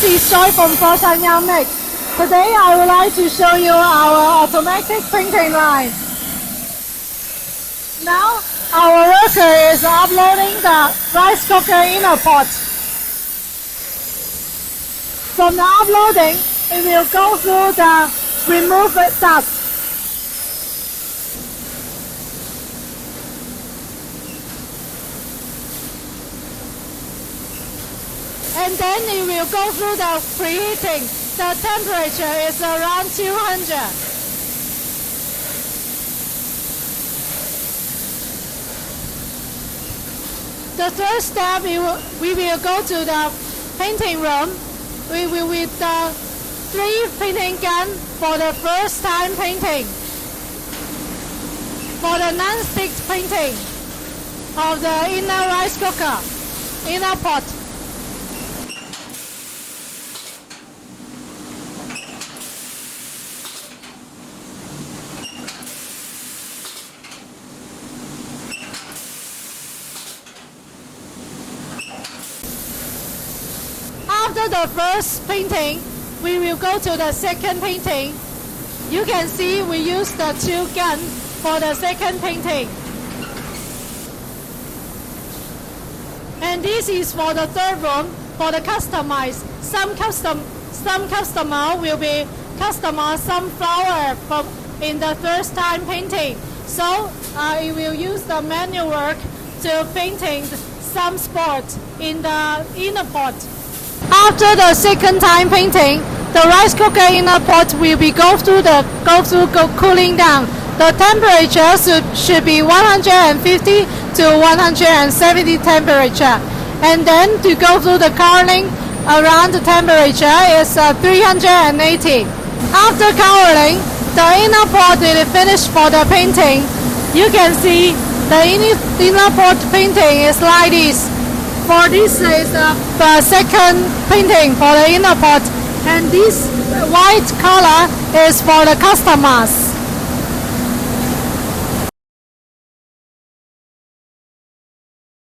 This is Joy from Foshan Youngmax. Today I would like to show you our automatic printing line. Now our worker is uploading the rice cooker inner pot. From the uploading, we will go through the remove dust. And then it will go through the preheating. The temperature is around 200. The third step, we will go to the painting room. We will with the 3 painting gun for the first time painting. For the non-stick painting of the inner rice cooker, inner pot. After the first painting, we will go to the second painting. You can see we use the 2 guns for the second painting. And this is for the third room, for the customized. Some customer will be customize some flower in the first time painting. So it will use the manual work to painting some spot in the inner pot. After the second time painting, the rice cooker inner pot will be go through cooling down. The temperature should be 150 to 170 temperature, and then to go through the coloring around the temperature is 380. After coloring, the inner pot is finished for the painting. You can see the inner pot painting is like this. For this is the second painting for the inner pot, and this white color is for the customers.